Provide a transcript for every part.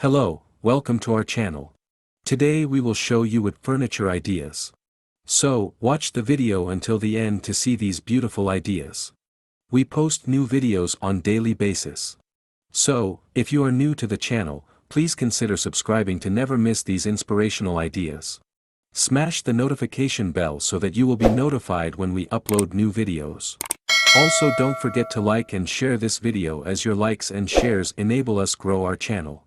Hello, welcome to our channel. Today we will show you with furniture ideas. So, watch the video until the end to see these beautiful ideas. We post new videos on daily basis. So, if you are new to the channel, please consider subscribing to never miss these inspirational ideas. Smash the notification bell so that you will be notified when we upload new videos. Also, don't forget to like and share this video as your likes and shares enable us grow our channel.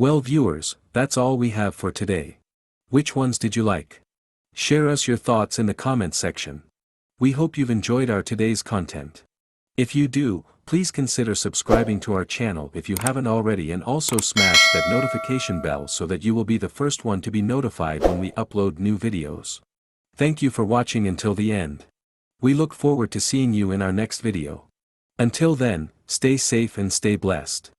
Well viewers, that's all we have for today. Which ones did you like? Share us your thoughts in the comment section. We hope you've enjoyed our today's content. If you do, please consider subscribing to our channel if you haven't already and also smash that notification bell so that you will be the first one to be notified when we upload new videos. Thank you for watching until the end. We look forward to seeing you in our next video. Until then, stay safe and stay blessed.